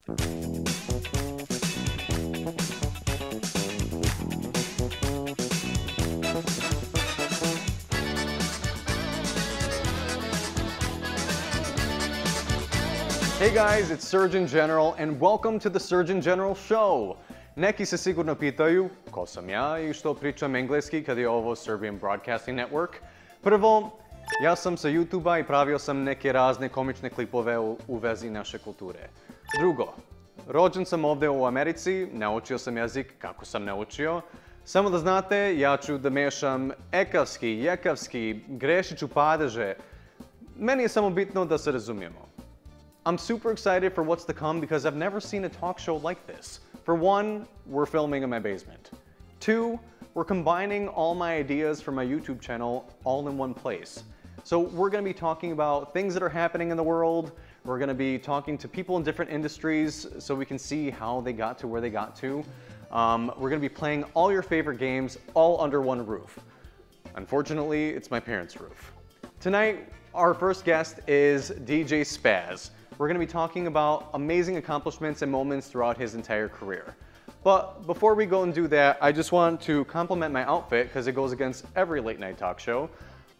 Hey guys, it's Srdjan General and welcome to the Srdjan General Show. Neki se sigurno pitaju ko sam ja I što pričam engleski kad je ovo Serbian Broadcasting Network. Prvo, ja sam sa YouTube-a I pravio sam neke razne komične klipove u vezi naše kulture. Drugo, rođen sam ovdje u Americi, naučio sam jezik kako sam naučio. Samo da znate, ja ću da mešam ekavski, jekavski, grešit ću padeže. Meni je samo bitno da se razumijemo. I'm super excited for what's to come because I've never seen a talk show like this. For one, we're filming in my basement. Two, we're combining all my ideas from my YouTube channel all in one place. So we're going to be talking about things that are happening in the world. We're going to be talking to people in different industries so we can see how they got to where they got to. We're going to be playing all your favorite games all under one roof. Unfortunately, it's my parents' roof. Tonight, our first guest is DJ Spaz. We're going to be talking about amazing accomplishments and moments throughout his entire career. But before we go and do that, I just want to compliment my outfit because it goes against every late night talk show.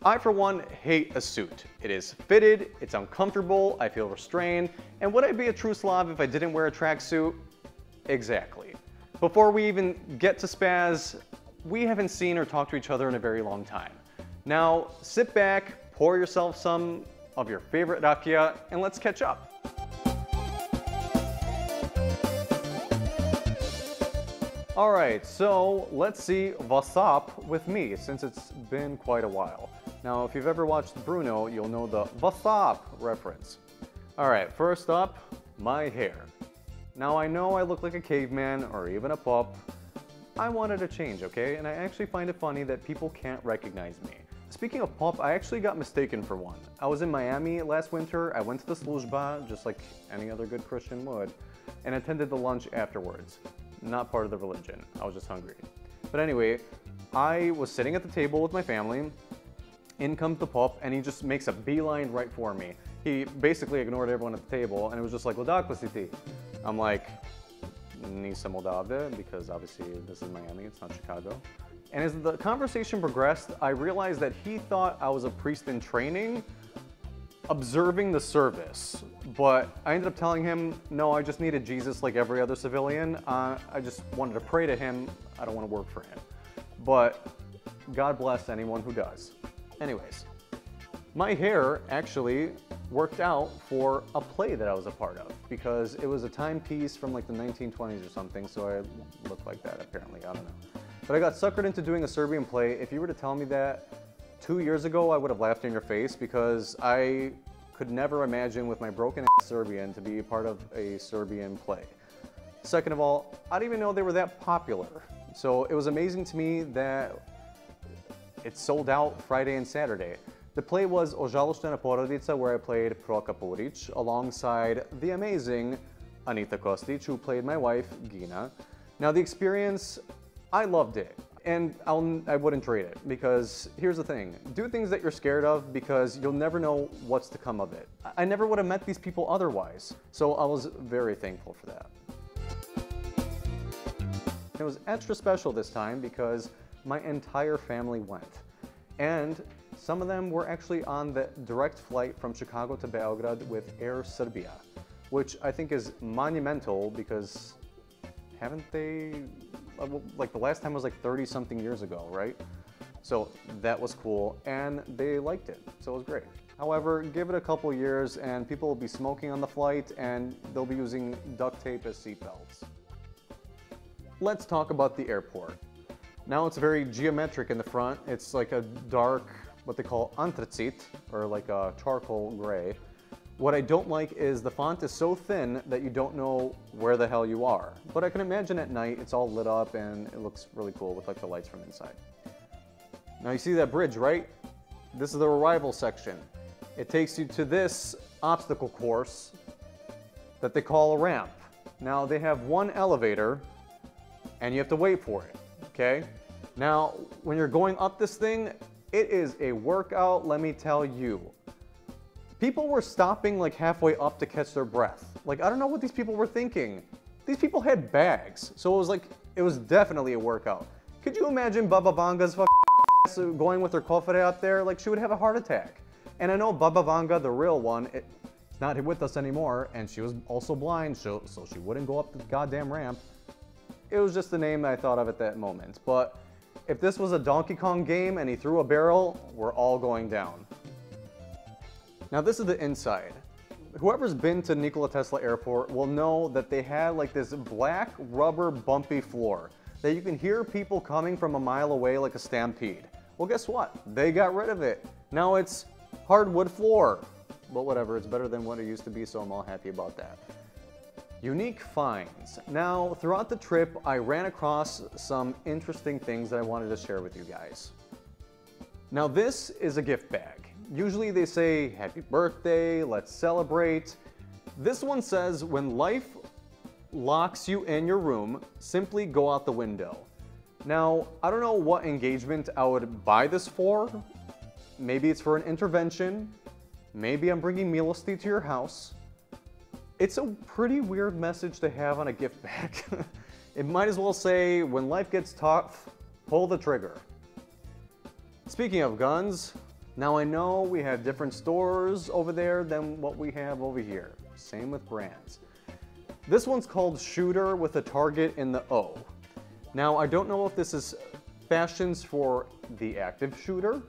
I, for one, hate a suit. It is fitted, it's uncomfortable, I feel restrained, and would I be a true Slav if I didn't wear a tracksuit? Exactly. Before we even get to Spaz, we haven't seen or talked to each other in a very long time. Now, sit back, pour yourself some of your favorite rakija, and let's catch up. All right, so let's see what's up with me, since it's been quite a while. Now, if you've ever watched Bruno, you'll know the what's up reference. All right, first up, my hair. Now, I know I look like a caveman or even a pup. I wanted a change, okay? And I actually find it funny that people can't recognize me. Speaking of pup, I actually got mistaken for one. I was in Miami last winter. I went to the služba, just like any other good Christian would, and attended the lunch afterwards. Not part of the religion. I was just hungry. But anyway, I was sitting at the table with my family. In comes the pup, and he just makes a beeline right for me. He basically ignored everyone at the table, and it was just like, "Odakle si ti?" I'm like, "Nisam odavde," because obviously this is Miami, it's not Chicago. And as the conversation progressed, I realized that he thought I was a priest in training, observing the service. But I ended up telling him, no, I just needed Jesus like every other civilian. I just wanted to pray to him. I don't want to work for him. But God bless anyone who does. Anyways, my hair actually worked out for a play that I was a part of because it was a timepiece from like the 1920s or something, so I looked like that apparently, I don't know. But I got suckered into doing a Serbian play. If you were to tell me that 2 years ago, I would have laughed in your face because I could never imagine with my broken ass Serbian to be a part of a Serbian play. Second of all, I didn't even know they were that popular. So it was amazing to me that it sold out Friday and Saturday. The play was O žaloštena porodica, where I played Proka Puric alongside the amazing Anita Kostic, who played my wife, Gina. Now the experience, I loved it, and I wouldn't trade it, because here's the thing, do things that you're scared of because you'll never know what's to come of it. I never would have met these people otherwise, so I was very thankful for that. It was extra special this time because my entire family went, and some of them were actually on the direct flight from Chicago to Beograd with Air Serbia, which I think is monumental because haven't they, like the last time was like 30-something years ago, right? So that was cool, and they liked it, so it was great. However, give it a couple years and people will be smoking on the flight and they'll be using duct tape as seatbelts. Let's talk about the airport. Now it's very geometric in the front. It's like a dark, what they call anthracite, or like a charcoal gray. What I don't like is the font is so thin that you don't know where the hell you are. But I can imagine at night it's all lit up and it looks really cool with like the lights from inside. Now you see that bridge, right? This is the arrival section. It takes you to this obstacle course that they call a ramp. Now they have one elevator and you have to wait for it, okay? Now, when you're going up this thing, it is a workout, let me tell you. People were stopping like halfway up to catch their breath. Like, I don't know what these people were thinking. These people had bags, so it was like, it was definitely a workout. Could you imagine Baba Vanga's fucking going with her kofere up there? Like, she would have a heart attack. And I know Baba Vanga, the real one, is not with us anymore, and she was also blind, so she wouldn't go up the goddamn ramp. It was just the name I thought of at that moment. But if this was a Donkey Kong game and he threw a barrel, we're all going down. Now this is the inside. Whoever's been to Nikola Tesla Airport will know that they had like this black rubber bumpy floor that you can hear people coming from a mile away like a stampede. Well, guess what? They got rid of it. Now it's hardwood floor. But whatever, it's better than what it used to be, so I'm all happy about that. Unique finds. Now, throughout the trip, I ran across some interesting things that I wanted to share with you guys. Now, this is a gift bag. Usually they say, happy birthday, let's celebrate. This one says, when life locks you in your room, simply go out the window. Now, I don't know what engagement I would buy this for. Maybe it's for an intervention. Maybe I'm bringing milosti to your house. It's a pretty weird message to have on a gift bag. It might as well say, when life gets tough, pull the trigger. Speaking of guns, now I know we have different stores over there than what we have over here. Same with brands. This one's called Shooter with a target in the O. Now I don't know if this is fashions for the active shooter.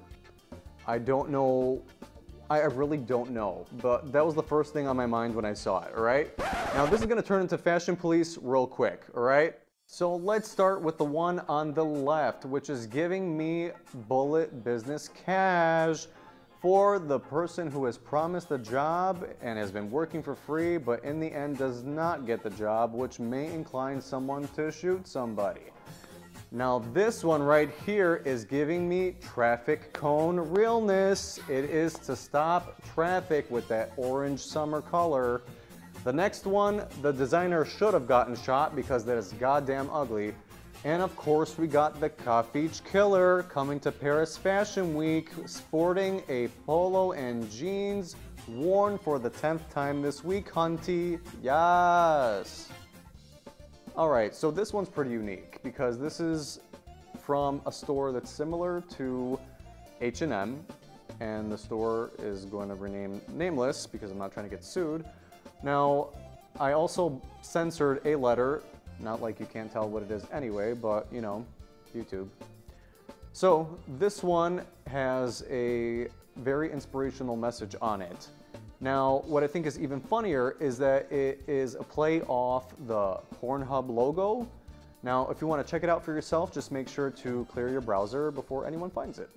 I don't know. I really don't know, but that was the first thing on my mind when I saw it, all right? Now this is gonna turn into Fashion Police real quick, all right? So let's start with the one on the left, which is giving me bullet business cash for the person who has promised a job and has been working for free, but in the end does not get the job, which may incline someone to shoot somebody. Now this one right here is giving me traffic cone realness. It is to stop traffic with that orange summer color. The next one, the designer should have gotten shot because that is goddamn ugly. And of course we got the Cafiche Killer coming to Paris Fashion Week, sporting a polo and jeans worn for the 10th time this week, hunty. Yes! Alright, so this one's pretty unique because this is from a store that's similar to H&M, and the store is going to rename nameless because I'm not trying to get sued. Now, I also censored a letter, not like you can't tell what it is anyway, but you know, YouTube. So this one has a very inspirational message on it. Now, what I think is even funnier is that it is a play off the Pornhub logo. Now, if you want to check it out for yourself, just make sure to clear your browser before anyone finds it.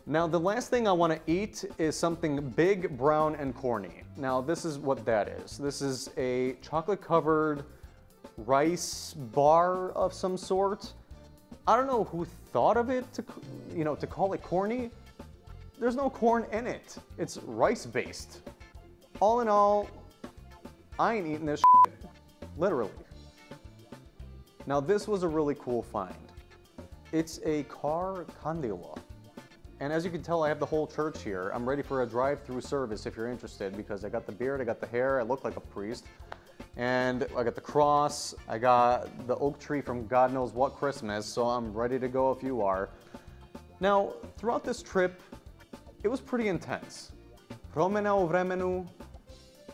Now, the last thing I want to eat is something big, brown, and corny. Now, this is what that is. This is a chocolate-covered rice bar of some sort. I don't know who thought of it to call it corny. There's no corn in it. It's rice-based. All in all, I ain't eating this shit. Literally. Now this was a really cool find. It's a car kandila. And as you can tell, I have the whole church here. I'm ready for a drive-through service if you're interested, because I got the beard, I got the hair, I look like a priest. And I got the cross, I got the oak tree from God knows what Christmas, so I'm ready to go if you are. Now, throughout this trip, it was pretty intense. Vremena u vremenu,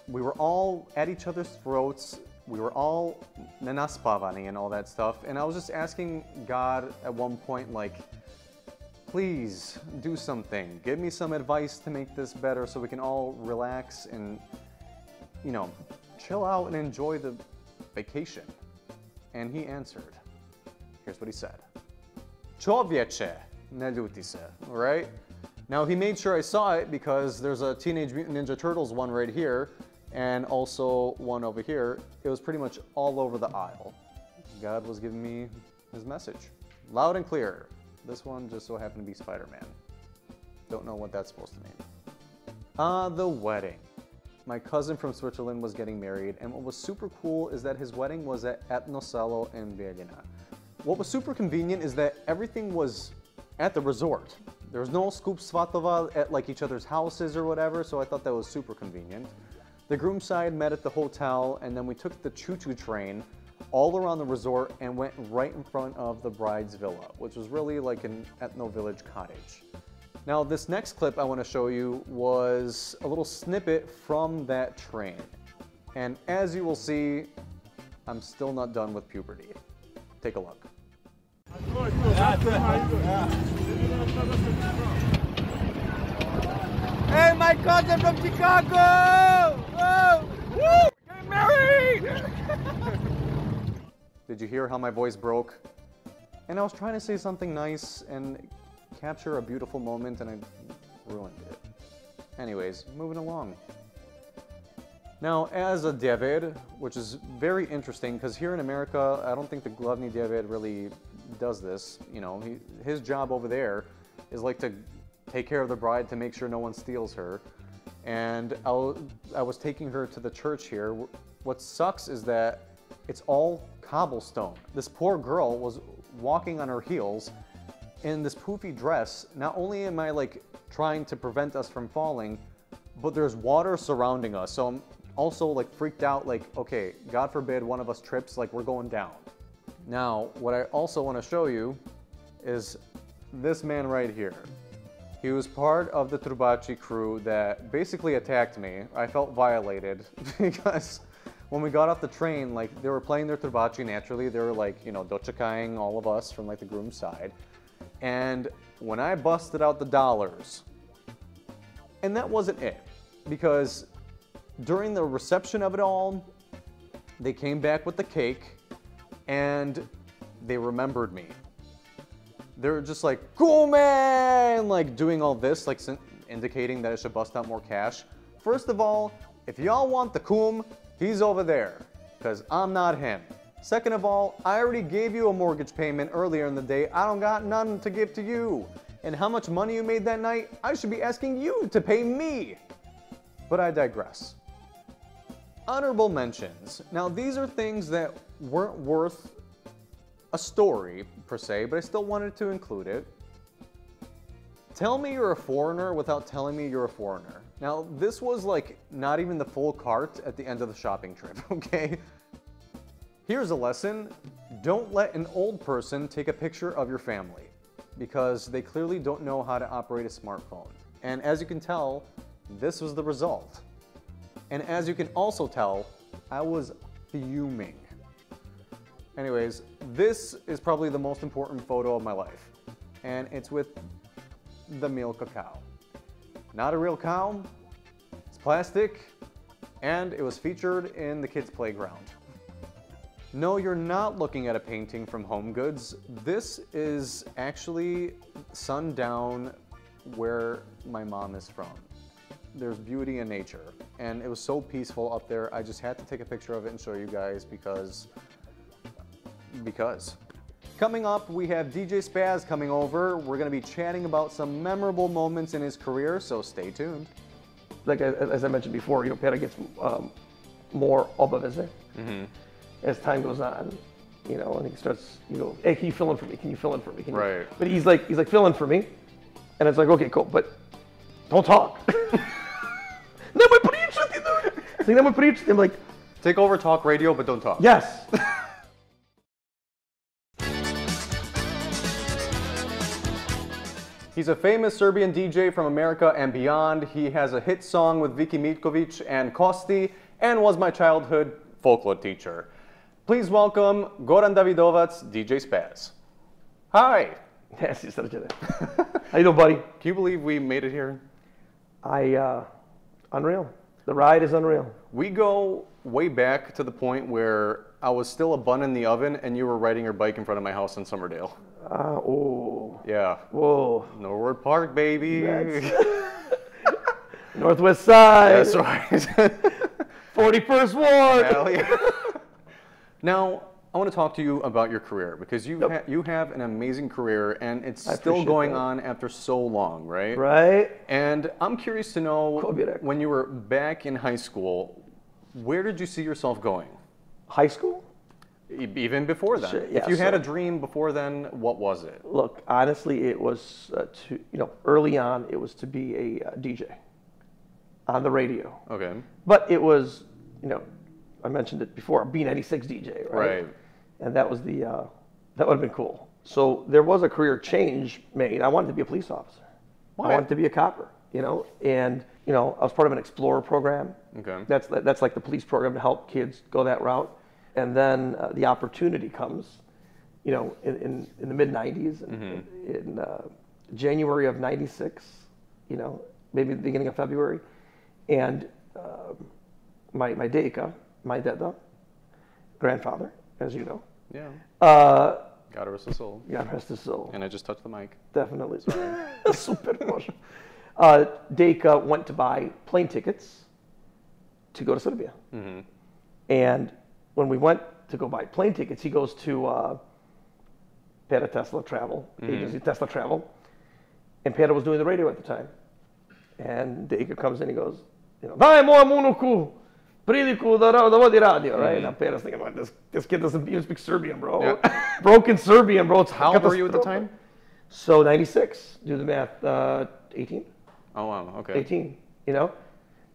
we were all at each other's throats. We were all nenaspavani and all that stuff. And I was just asking God at one point, like, please do something. Give me some advice to make this better so we can all relax and, you know, chill out and enjoy the vacation. And he answered. Here's what he said. Čovječe, ne ljuti se, all right? Now he made sure I saw it because there's a Teenage Mutant Ninja Turtles one right here and also one over here. It was pretty much all over the aisle. God was giving me his message. Loud and clear. This one just so happened to be Spider-Man. Don't know what that's supposed to mean. The wedding. My cousin from Switzerland was getting married, and what was super cool is that his wedding was at Etnoselo in Bijeljina. What was super convenient is that everything was at the resort. There was no skup svatova at like each other's houses or whatever, so I thought that was super convenient. The groom's side met at the hotel, and then we took the choo-choo train all around the resort and went right in front of the bride's villa, which was really like an ethno-village cottage. Now, this next clip I want to show you was a little snippet from that train. And as you will see, I'm still not done with puberty. Take a look. Hey, my cousin from Chicago! Whoa! Woo! Get married! Did you hear how my voice broke? And I was trying to say something nice and capture a beautiful moment, and I ruined it. Anyways, moving along. Now, as a David, which is very interesting, because here in America, I don't think the Glavni David really does this. You know, his job over there is like to take care of the bride to make sure no one steals her. And I was taking her to the church here. What sucks is that it's all cobblestone. This poor girl was walking on her heels in this poofy dress. Not only am I like trying to prevent us from falling, but there's water surrounding us. So I'm also like freaked out, like, okay, God forbid one of us trips, like we're going down. Now, what I also want to show you is this man right here. He was part of the Trubaci crew that basically attacked me. I felt violated because when we got off the train, like they were playing their Trubaci naturally. They were like, you know, dochakaing all of us from like the groom's side. And when I busted out the dollars, and that wasn't it, because during the reception of it all, they came back with the cake and they remembered me. They were just like, cool man, like doing all this, like indicating that I should bust out more cash. First of all, if y'all want the coom, he's over there, because I'm not him. Second of all, I already gave you a mortgage payment earlier in the day. I don't got none to give to you. And how much money you made that night, I should be asking you to pay me. But I digress. Honorable mentions. Now, these are things that weren't worth a story, per se, but I still wanted to include it. Tell me you're a foreigner without telling me you're a foreigner. Now, this was like not even the full cart at the end of the shopping trip, okay? Here's a lesson. Don't let an old person take a picture of your family, because they clearly don't know how to operate a smartphone. And as you can tell, this was the result. And as you can also tell, I was fuming. Anyways, this is probably the most important photo of my life. And it's with the milk cow. Not a real cow, it's plastic, and it was featured in the kids' playground. No, you're not looking at a painting from Home Goods. This is actually sundown where my mom is from. There's beauty in nature, and it was so peaceful up there. I just had to take a picture of it and show you guys because. Coming up, we have DJ Spaz coming over. We're gonna be chatting about some memorable moments in his career, so stay tuned. Like as I mentioned before, you know, Peter gets more obavezne as time goes on, you know, and he starts, you know, hey, can you fill in for me? Can you fill in for me? Right. But he's like, fill in for me, and it's like, okay, cool, but don't talk. I'm like, take over talk radio, but don't talk. yes. He's a famous Serbian DJ from America and beyond. He has a hit song with Viki Mitkovic and Kosti, and was my childhood folklore teacher. Please welcome Goran Davidovac, DJ Spaz. Hi. Yes, Srdjan. How you doing, buddy? Can you believe we made it here? Unreal. The ride is unreal. We go way back to the point where I was still a bun in the oven and you were riding your bike in front of my house in Summerdale. Oh. Yeah. Whoa. Norwood Park, baby. Northwest side. That's right. 41st Ward. Hell yeah. Now, I want to talk to you about your career, because you have an amazing career, and it's still going on after so long, right? Right. And I'm curious to know, when you were back in high school, where did you see yourself going? High school? Even before then. Sure, yeah, if you had a dream before then, what was it? Look, honestly, it was early on, it was to be a DJ on the radio. Okay. But it was, I mentioned it before, a B96 DJ, right? Right. And that was that would have been cool. So there was a career change made. I wanted to be a police officer. Why? I wanted to be a copper, and I was part of an Explorer program. Okay. That's like the police program to help kids go that route. And then the opportunity comes, in the mid '90s, in January of '96, maybe the beginning of February, and my deka, my deda, grandfather, as you know. Yeah. God rest his soul. God rest his soul. And I just touched the mic. Definitely. Super emotional. Deka went to buy plane tickets to go to Serbia. Mm-hmm. And when we went to go buy plane tickets, he goes to Peta Tesla Travel, agency Tesla Travel, and Peta was doing the radio at the time. And Deka comes in, he goes, daj moja unuku priliku da vodi radio, right? Now Peta's thinking, like, this kid doesn't even speak Serbian, bro. Yeah. Broken Serbian, bro. How old were you at the time? So 96, do the math, 18. Oh, wow, okay. 18,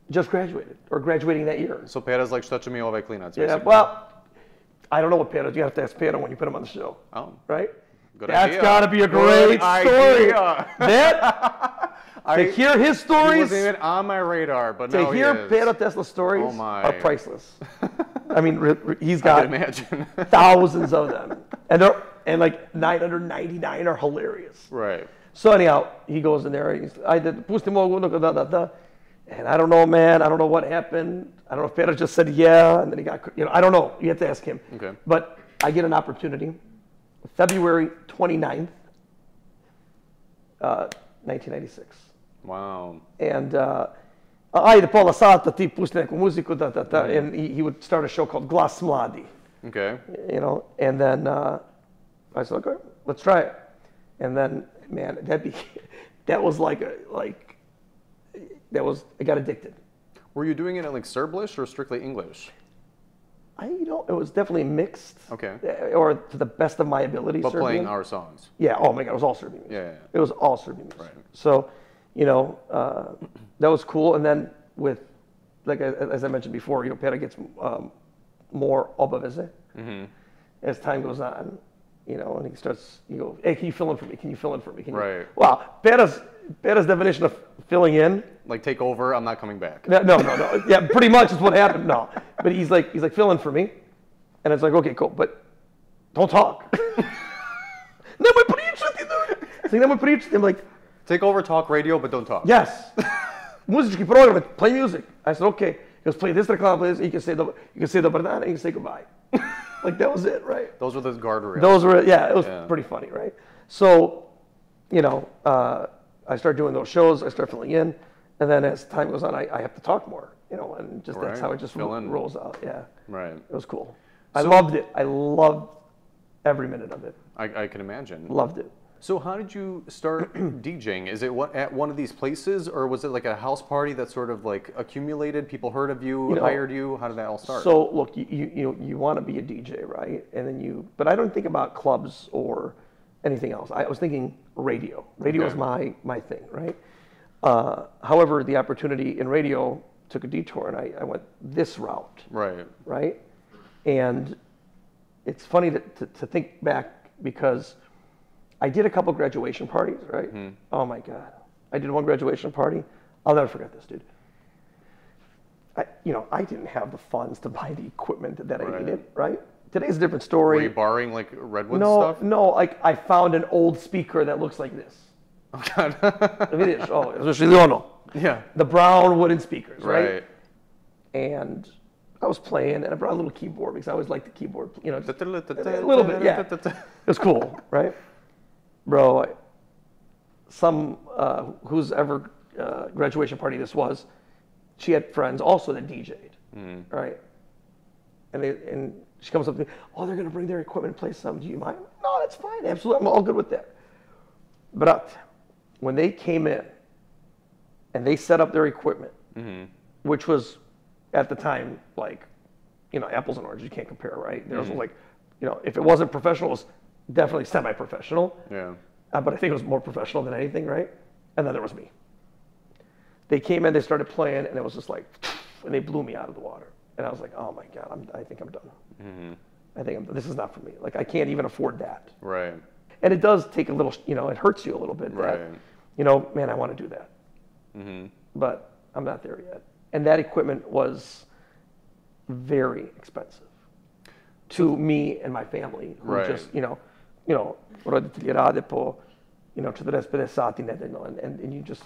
just graduated, or graduating that year. So Peta's like, šta će mi ovaj klinac, Yeah, basically. well, I don't know what Peta, you have to ask Peta when you put him on the show. Oh. Right? Good That's idea. got to be a Good great story. idea. To hear his He stories, wasn't even on my radar, but now to he hear is. Peta Tesla's stories Oh my. are priceless. I mean, he's I got can imagine. thousands of them. And like 999 are hilarious. Right. So anyhow, he goes in there, I did, pusti mogu, da. And I don't know, man, I don't know what happened. I don't know if Peta just said yeah, and then he got, I don't know. You have to ask him. Okay. But I get an opportunity, February 29th, 1996. Wow. And ajde pola sata ti pusti neku muziku, da. And he would start a show called Glas Mladi. Okay. And then I said, okay, let's try it. And then, man, that was I got addicted. Were you doing it in like Serblish or strictly English? It was definitely mixed. Okay. Or to the best of my ability, But Serbian. playing our songs. Yeah, oh my God, it was all Serbian music. Yeah. It was all Serbian music. Right. So, that was cool. And then with, like, as I mentioned before, Peta gets more obaveze as time goes on, and he starts, hey, can you fill in for me? Can you fill in for me? Right. Wow, Peta's definition of filling in. Like, take over, I'm not coming back. No. Yeah, pretty much is what happened. No, but he's like, fill in for me, and it's like, okay, cool, but don't talk. Nemoj pričati, dude. It's like, nemoj pričati. I'm like, take over, talk radio, but don't talk. yes. Muzički program, play music. I said, okay. He goes, play this reklama, play this. You can say dobar dan, and you can say goodbye. Like, that was it, right? Those were the guardrails. It was pretty funny, right? So, I started doing those shows, I started filling in, and then as time goes on, I have to talk more, and just that's how it just rolls out, yeah. Right. It was cool. I loved it. I loved every minute of it. I can imagine. Loved it. So how did you start DJing? Is it at one of these places, or was it like a house party that sort of like accumulated? People heard of you, hired you. How did that all start? So look, you want to be a DJ, right? And then but I don't think about clubs or anything else. I was thinking radio. Radio is my thing, right? However, the opportunity in radio took a detour, and I went this route. Right. And it's funny to think back because I did a couple graduation parties, right? Mm-hmm. Oh my God. I did one graduation party. I'll never forget this, dude. I didn't have the funds to buy the equipment that I needed, right? Today's a different story. Were you borrowing like Redwood stuff? No, like I found an old speaker that looks like this. Oh God. Yeah. The brown wooden speakers, right? And I was playing, and I brought a little keyboard because I always liked the keyboard, just a little bit, yeah. It was cool, right? Bro, whose ever graduation party this was, she had friends also that DJ'd, right? And she comes up to me, oh, they're going to bring their equipment and play some. Do you mind? No, that's fine. Absolutely. I'm all good with that. But when they came in and they set up their equipment, which was at the time like, apples and oranges, you can't compare, right? There was like if it wasn't professional, it was definitely semi-professional. Yeah. But I think it was more professional than anything, right? And then there was me. They came in, they started playing, and it was just like, and they blew me out of the water. And I was like, oh my God, I think I'm done. Mm-hmm. I think this is not for me. Like, I can't even afford that. Right. And it does take a little, it hurts you a little bit. Right. That, man, I want to do that. Mm-hmm. But I'm not there yet. And that equipment was very expensive to me and my family, who Right. just, roditelji rade po, 40-50 sati nedeljno, and you just,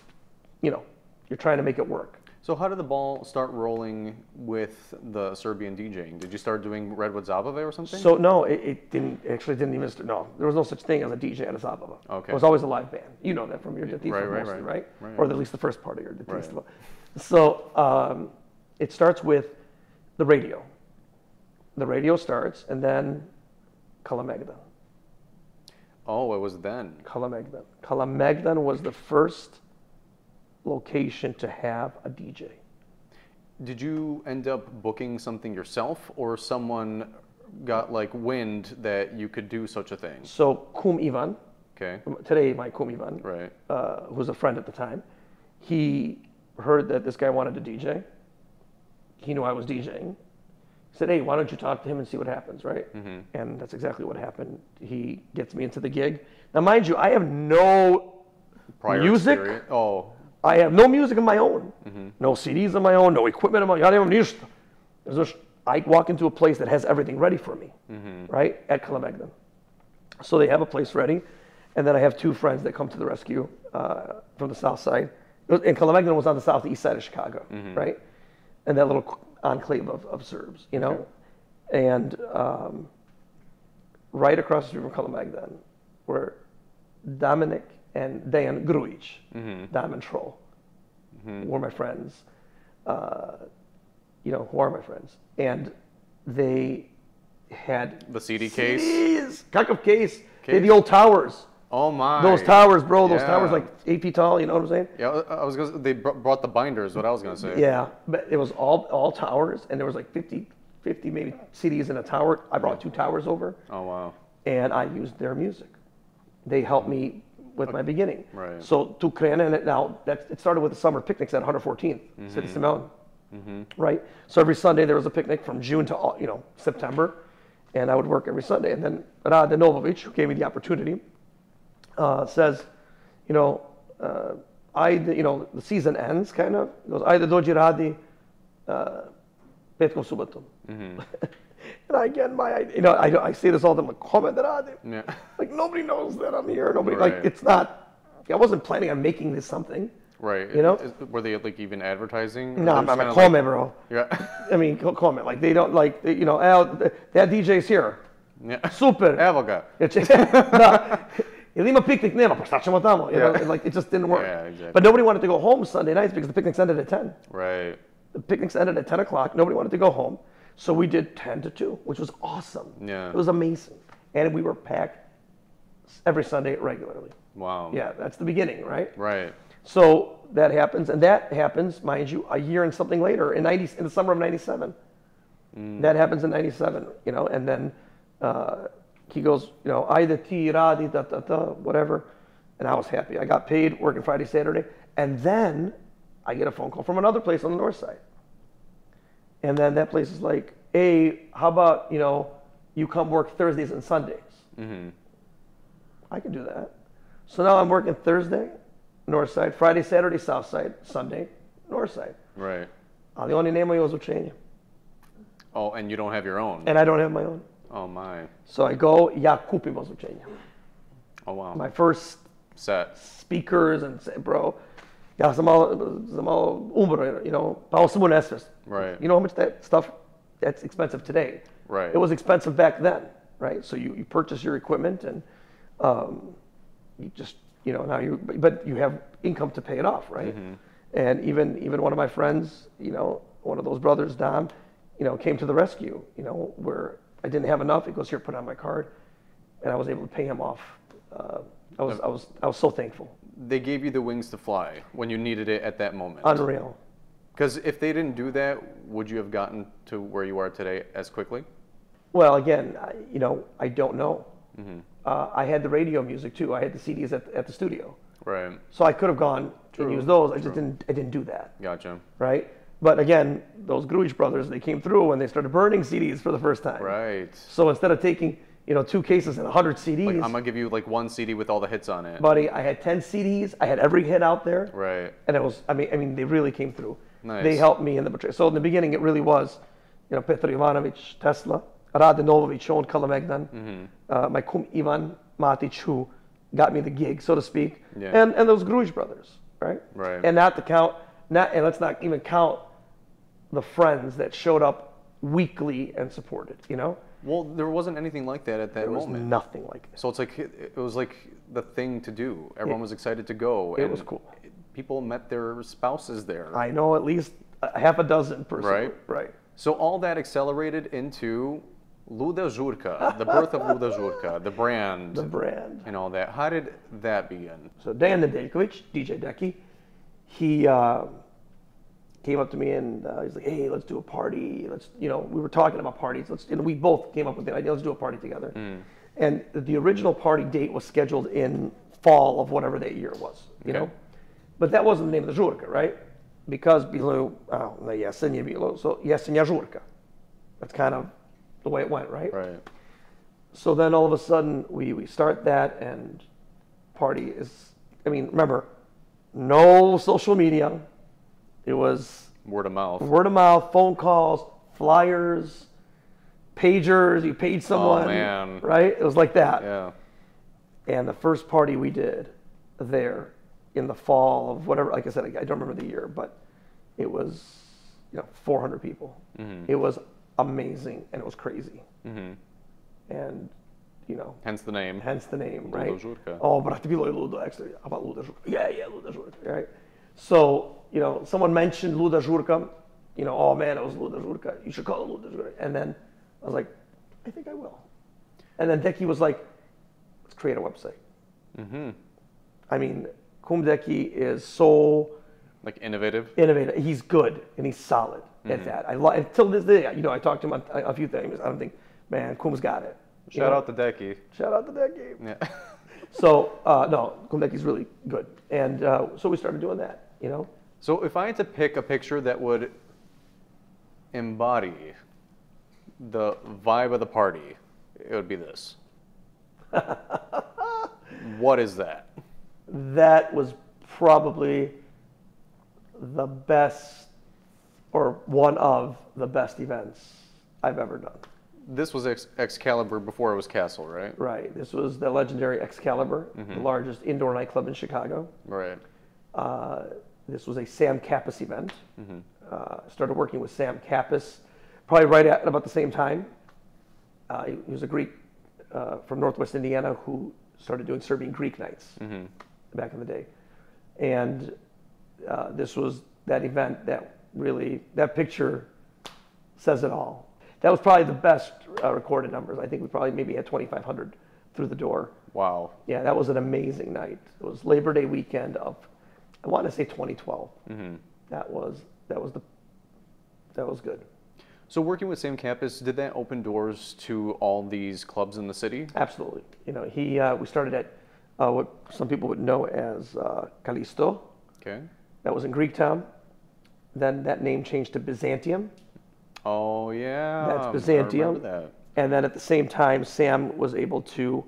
you're trying to make it work. So how did the ball start rolling with the Serbian DJing? Did you start doing Redwood Zabave or something? So no, it didn't even start. No, there was no such thing as a DJ at a Zabava. Okay. It was always a live band. You know that from your Datifa mostly, right? Or at least the first part of your Datifa. Right. So it starts with the radio. The radio starts, and then Kalamegdan. Oh, it was then. Kalamegdan. Kalamegdan was the first location to have a DJ. Did you end up booking something yourself, or someone got like wind that you could do such a thing? So Kum Ivan, okay, today my Kum Ivan, right, who was a friend at the time, he heard that this guy wanted to DJ. He knew I was DJing. He said, hey, why don't you talk to him and see what happens, right? Mm-hmm. And that's exactly what happened. He gets me into the gig. Now, mind you, I have no prior music. Experience. Oh. I have no music of my own, mm-hmm. no CDs of my own, no equipment of my own. I walk into a place that has everything ready for me, mm-hmm. right, at Kalamegdan. So they have a place ready, and then I have two friends that come to the rescue from the south side. And Kalamegdan was on the southeast side of Chicago, mm-hmm. right? And that little enclave of Serbs, Okay. And right across the street from Kalamegdan were Dominic and Dejan Grujic, mm-hmm. Dom and Troll, mm-hmm. were my friends, who are my friends. And they had the CD CDs, case? Kakov case. They had the old towers. Oh my. Those towers, bro, those towers like 8 feet tall, you know what I'm saying? Yeah, I was gonna, they brought the binders, what I was gonna say. Yeah, but it was all towers, and there was like 50 maybe CDs in a tower. I brought 2 towers over. Oh wow. And I used their music. They helped me with my beginning. Right. So to Krena, and now it started with the summer picnics at 114th, mm-hmm. City Simone, mm-hmm. right? So every Sunday there was a picnic from June to September, and I would work every Sunday. And then Rade Novovic, who gave me the opportunity, says, the season ends kind of. He goes, ajde dođi radi petkom subotom. Mm-hmm. And I say this all the time, like, kome da radim? Yeah. Like, nobody knows that I'm here. Nobody, right. Like, it's not, I wasn't planning on making this something. Right. Were they, like, even advertising? No, I'm not like, kome, bro. Yeah. I mean, kome. Like, they don't, like, that DJ's here. Yeah. Super. Evo ga. Ili ima piknik, nema, pa šta ćemo tamo? Like, it just didn't work. Yeah, exactly. But nobody wanted to go home Sunday nights because the picnics ended at 10. Right. The picnics ended at 10 o'clock. Nobody wanted to go home. So we did 10 to 2, which was awesome. Yeah. It was amazing. And we were packed every Sunday regularly. Wow. Yeah, that's the beginning, right? Right. So that happens, and that happens, mind you, a year and something later, in the summer of 97. Mm. That happens in 97, and then he goes, ajde ti radi, whatever. And I was happy. I got paid working Friday, Saturday. And then I get a phone call from another place on the north side. And then that place is like, hey, how about, you come work Thursdays and Sundays? Mm-hmm. I can do that. So now I'm working Thursday, north side, Friday, Saturday, south side, Sunday, north side. Right. Ali oni nemaju ozvučenje. Oh, and you don't have your own? And I don't have my own. Oh my. So I go, ja kupim ozvučenje. Oh wow. My first set speakers, and say, bro, ja sam malo umro, pao sam u nesvest. Right. You know how much that's expensive today. Right. It was expensive back then, right? So you purchase your equipment, and you just, but you have income to pay it off, right? Mm-hmm. And even one of my friends, one of those brothers, Dom, came to the rescue, where I didn't have enough. He goes, here, put on my card. And I was able to pay him off. I was so thankful. They gave you the wings to fly when you needed it at that moment. Unreal. Because if they didn't do that, would you have gotten to where you are today as quickly? Well, again, I don't know. I had the radio music too. I had the CDs at the studio. Right. So I could have gone and used those. I just didn't do that. Gotcha. Right. But again, those Grujic brothers, they came through and they started burning CDs for the first time. Right. So instead of taking 2 cases and 100 CDs, Like, I'm gonna give you like 1 CD with all the hits on it. buddy, I had 10 CDs. I had every hit out there. Right. And it was, I mean, they really came through. Nice. They helped me in the portrayal. So in the beginning, it really was, Petr Ivanović Tesla, Radinović, on Kalamegdan, my kum Ivan Matic, who got me the gig, so to speak, and those Grujic brothers, right? Right. And let's not even count the friends that showed up weekly and supported, Well, there wasn't anything like that at that There was moment. nothing like that. So it's like it was like the thing to do. Everyone was excited to go. It and was cool. People met their spouses there. I know at least a half a dozen personally. Right. So all that accelerated into Luda Žurka, the birth of Luda Žurka, the brand. The brand. And all that. How did that begin? So Dejan Nedeljković, DJ Decky, he came up to me and he's like, "Hey, let's do a party. We were talking about parties. We both came up with the idea. Let's do a party together." And the original party date was scheduled in fall of whatever that year was, know. But that wasn't the name of the Žurka, right? Because bilo, na jesen je bilo, so jesenja Žurka. That's kind of the way it went, right? Right. So then all of a sudden we start that and party is, remember, no social media. It was Word of mouth. word of mouth, phone calls, flyers, pagers. You paid someone, Oh, man. right? It was like that. Yeah. And the first party we did there in the fall of whatever, like I said, I don't remember the year, but it was 400 people. It was amazing and it was crazy. And Hence the name. right? Luda Žurka. Oh, but bilo je ludo, actually. How about Luda Žurka? Yeah, Luda Žurka, right? So, someone mentioned Luda Žurka, oh man, it was Luda Žurka. You should call it Luda Žurka. And then I was like, I think I will. And then Decky was like, let's create a website. Kum Decky is so Like innovative. He's good and he's solid at that. Until this day, I talked to him on a few things. I don't think, man, Kum's got it. Shout out to Decky. Shout out to Decky. Yeah. So, no, Kum Decky's really good. And so we started doing that, So if I had to pick a picture that would embody the vibe of the party, it would be this. What is that? That was probably the best, or one of the best events I've ever done. This was Excalibur before it was Castle, right? Right. This was the legendary Excalibur, the largest indoor nightclub in Chicago. Right. This was a Sam Kappas event. Started working with Sam Kappas probably right at about the same time. He was a Greek from Northwest Indiana who started doing Serbian Greek nights back in the day. And this was that event that picture says it all. That was probably the best recorded numbers. I think we probably maybe had 2,500 through the door. Wow. Yeah, that was an amazing night. It was Labor Day weekend of, I want to say 2012. That was good. So working with Sam Kappas, did that open doors to all these clubs in the city? Absolutely. We started at what some people would know as Kalisto. Okay. That was in Greektown. Then that name changed to Byzantium. Oh yeah. That's Byzantium. I remember that. And then at the same time, Sam was able to,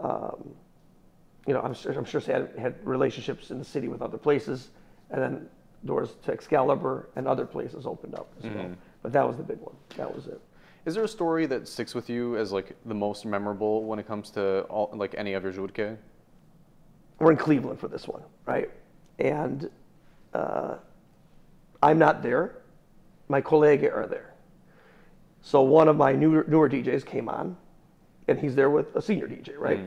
I'm sure Sam had relationships in the city with other places, and then doors to Excalibur and other places opened up as well. But that was the big one. That was it. Is there a story that sticks with you as like the most memorable when it comes to any of your Žurke? We're in Cleveland for this one, right? And I'm not there. My colleagues are there. So one of my newer DJs came on, and he's there with a senior DJ, right?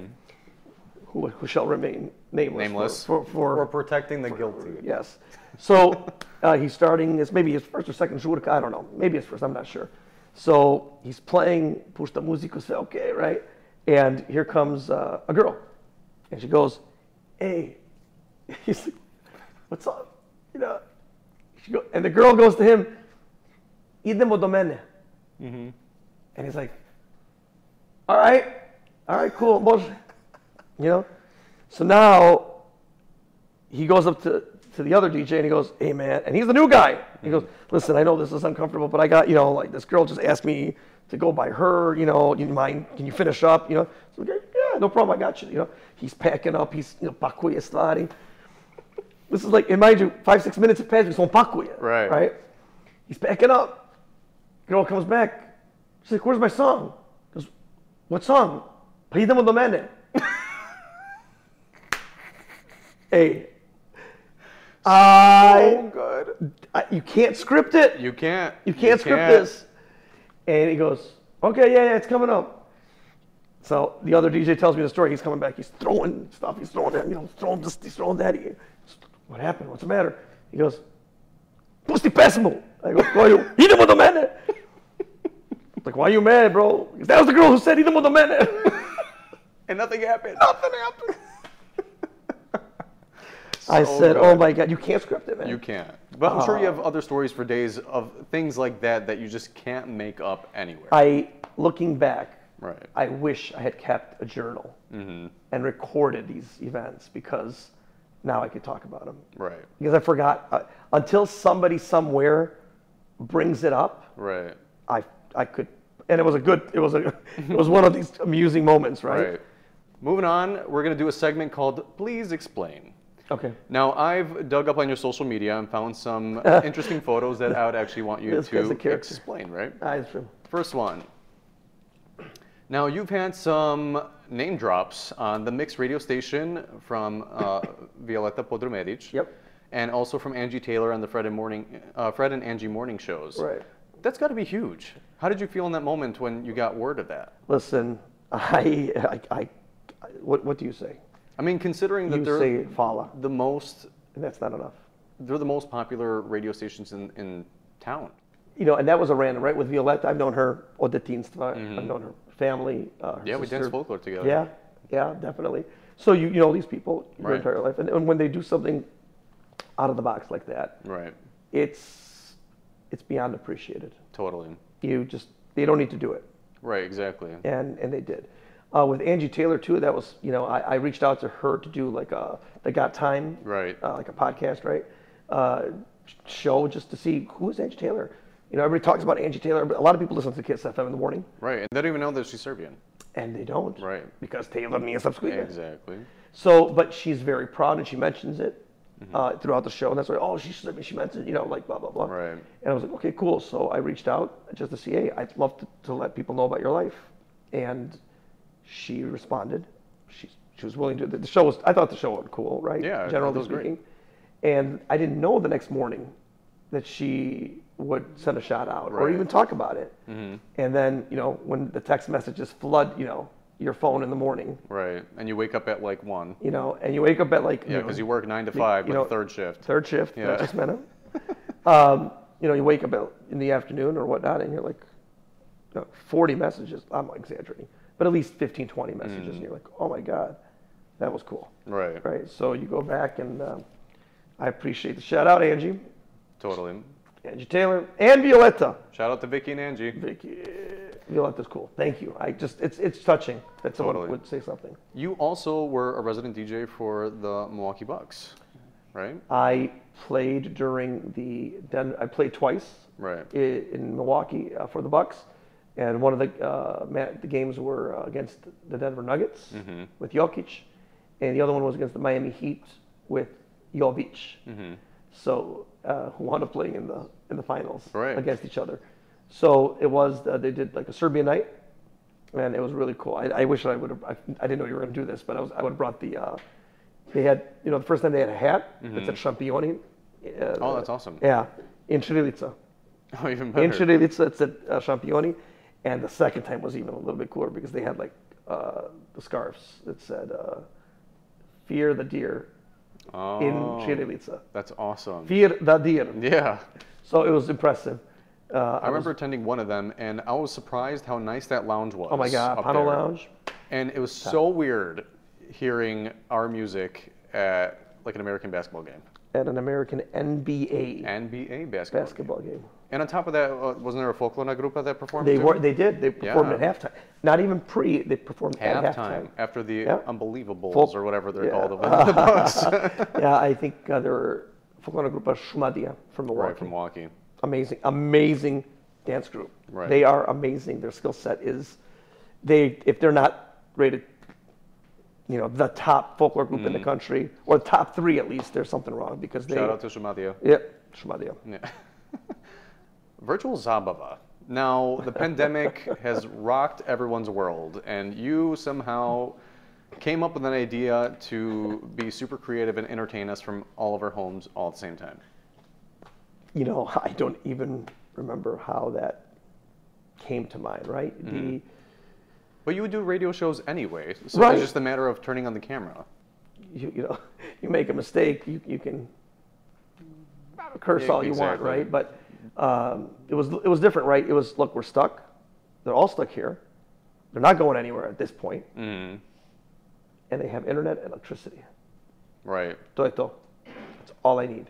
Who shall remain nameless. For protecting the guilty. Yes. So he's starting, it's maybe his first or second Žurka, I don't know. Maybe his first, I'm not sure. So he's playing, pušta muziku, sve okay, right? And here comes a girl. And she goes, hey. He's like, what's up? And the girl goes to him, idemo do mene. And he's like, all right, cool. You know? So now he goes up to the other DJ and he goes, hey man, and he's the new guy. He goes, listen, I know this is uncomfortable, but I got, like this girl just asked me to go by her, you mind, can you finish up, So, okay, yeah, no problem, I got you, He's packing up, he's, pakuje stvari. This is like, and mind you, 5-6 minutes have passed, he's on pakuje, right? He's packing up. Girl comes back. She's like, where's my song? He goes, what song? Pa idemo do mene. Hey. So good. You can't script it. You can't. You can't script this. And he goes, okay, yeah, it's coming up. So the other DJ tells me the story. He's coming back. He's throwing stuff. He's throwing that. Throwing this. He's throwing that. What happened? What's the matter? He goes, pusti pesmu. I go, idemo do mene. Like, why are you mad, bro? Because that was the girl who said idemo do mene. And nothing happened. Nothing happened. I said, oh my God, you can't script it, man. You can't. But I'm sure you have other stories for days of things like that you just can't make up anywhere. Looking back, right. I wish I had kept a journal and recorded these events because now I could talk about them. Right. Because I forgot, until somebody somewhere brings it up, right. I could, and it was one of these amusing moments, right? Moving on, we're going to do a segment called Please Explain. Okay. Now, I've dug up on your social media and found some interesting photos that I would actually want you to explain, right? That's true. First one. Now, you've had some name drops on the mixed radio station from Violeta Podromedic. Yep. And also from Angie Taylor on the Fred and Angie morning shows. Right. That's got to be huge. How did you feel in that moment when you got word of that? Listen, what do you say? I mean, considering that they're the most... And that's not enough. They're the most popular radio stations in town. And that was a random, right? With Violetta, I've known her od detinstva. I've known her family, her sister. We danced folklore together. Yeah, definitely. So you know these people your entire life. And when they do something out of the box like that, right, it's beyond appreciated. Totally. They don't need to do it. Right, exactly. And they did. With Angie Taylor too, that was, I reached out to her to do like the Got Time, right, like a podcast, right, show just to see who is Angie Taylor. Everybody talks about Angie Taylor, but a lot of people listen to Kiss FM in the morning. Right, and they don't even know that she's Serbian. And they don't. Right. Because Taylor nije srpska. Exactly. So, but she's very proud and she mentions it throughout the show. And that's why, she mentioned, like blah, blah, blah. Right. And I was like, okay, cool. So I reached out just to see, hey, I'd love to let people know about your life. And she responded. She was willing to. The show was. I thought the show was cool, right? Yeah, generally speaking. Great. And I didn't know the next morning that she would send a shout out or even talk about it. And then when the text messages flood, your phone in the morning. Right. And you wake up at like 1. And you wake up at like because you work 9 to 5, but third shift. Third shift. Yeah. Just minute. You wake up in the afternoon or whatnot, and you're like, 40 messages. I'm exaggerating. But at least 15, 20 messages, and you're like, oh my God, that was cool. Right. Right. So you go back, and I appreciate the shout out, Angie. Totally. Angie Taylor and Violetta. Shout out to Vicky and Angie. Violetta's cool. Thank you. It's touching that someone would say something. You also were a resident DJ for the Milwaukee Bucks, right? I played during I played twice. Right. In Milwaukee for the Bucks. And one of the games were against the Denver Nuggets with Jokic, and the other one was against the Miami Heat with Jovic. So who wound up playing in the finals against each other. So it was they did like a Serbian night, and it was really cool. I wish I would have. I didn't know you were going to do this, but I would have brought They had the first time they had a hat that said Championi. Oh, that's awesome. Yeah, in Cirilica. Oh, even better. In Cirilica it said Championi. And the second time was even a little bit cooler because they had like the scarves that said "Fear the Deer" in Cirilica. That's awesome. Fear the Deer. Yeah. So it was impressive. I remember attending one of them, and I was surprised how nice that lounge was. Oh my God, Pano Lounge. And it was so weird hearing our music at like an American basketball game. At an American NBA basketball game. And on top of that, wasn't there a folklorna grupa that performed? They did. They performed at halftime. Not even pre. They performed at halftime after the Unbelievable or whatever they're called over the books. Yeah, I think they're folklorna grupa Šumadija from Milwaukee. Right, from Milwaukee. Amazing dance group. Right. They are amazing. Their skill set is, if they're not rated, the top folklore group in the country, or the top 3 at least, there's something wrong because they. Shout out to Šumadija. Yep, Šumadija. Yeah. Virtual Zabava. Now, the pandemic has rocked everyone's world, and you somehow came up with an idea to be super creative and entertain us from all of our homes all at the same time. I don't even remember how that came to mind, right? But you would do radio shows anyway, so Right. it's just a matter of turning on the camera. You make a mistake, you can curse all you want, right? But it was different, right? It was, look, we're stuck. They're all stuck here. They're not going anywhere at this point. And they have internet and electricity. Right. That's all I need.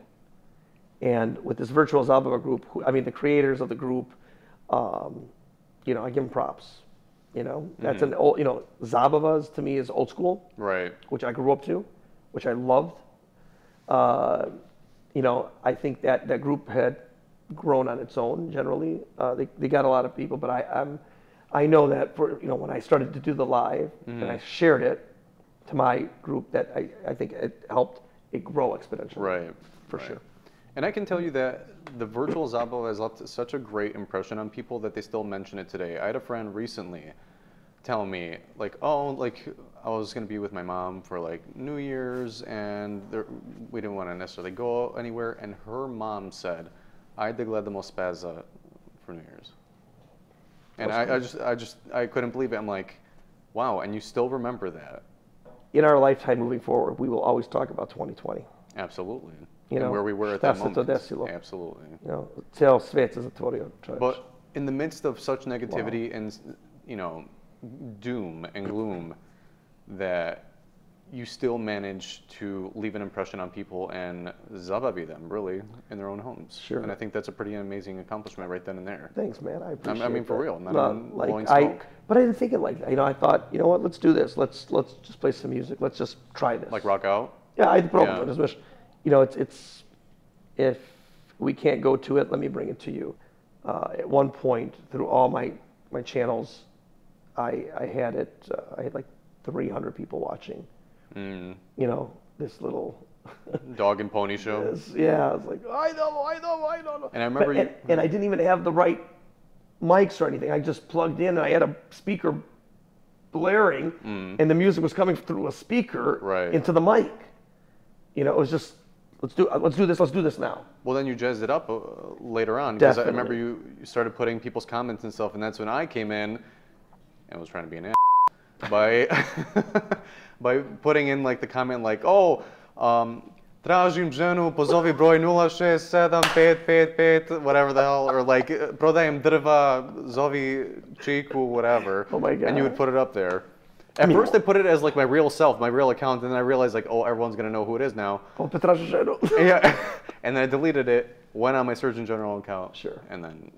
And with this virtual Zabava group, the creators of the group, I give them props. That's an old, Zabavas to me is old school. Right. Which I grew up to, which I loved. I think that group had grown on its own generally. They got a lot of people, but I know that when I started to do the live and I shared it to my group, that I think it helped it grow exponentially. Right. For sure. And I can tell you that the virtual Zabava has left such a great impression on people that they still mention it today. I had a friend recently tell me, I was going to be with my mom for New Year's, and we didn't want to necessarily go anywhere, and her mom said, "Aj da gledamo Spaza for New Year's." And I couldn't believe it. I'm like, wow, and you still remember that. In our lifetime moving forward, we will always talk about 2020. Absolutely. And where we were at that moment. Absolutely. Ceo svet se zatvorio, čoveče. But in the midst of such negativity and, doom and gloom, that you still manage to leave an impression on people and zabavi them, really, in their own homes. Sure. And I think that's a pretty amazing accomplishment right then and there. Thanks, man. I appreciate it. I mean, for real. Not blowing I smoke. But I didn't think it like that. I thought, you know what, let's do this. Let's just play some music. Let's just try this. Like rock out? Yeah, I had the problem. It's if we can't go to it, let me bring it to you. At one point, through all my channels, I had 300 people watching. This little dog and pony show. I was like, I know. And I remember and I didn't even have the right mics or anything. I just plugged in and I had a speaker blaring, and the music was coming through a speaker into the mic. It was just, let's do this now. Well, then you jazzed it up later on, because I Definitely. remember you started putting people's comments and stuff, and that's when I came in and was trying to be an ass by putting in the comment tražim ženu, pozovi broj 0675555, whatever the hell, or prodajem drva, zovi chiku, whatever. Oh my God. And you would put it up there. At first, I put it as my real self, my real account, and then I realized everyone's gonna know who it is now. Yeah, and then I deleted it, went on my Srdjan General account, Sure, and then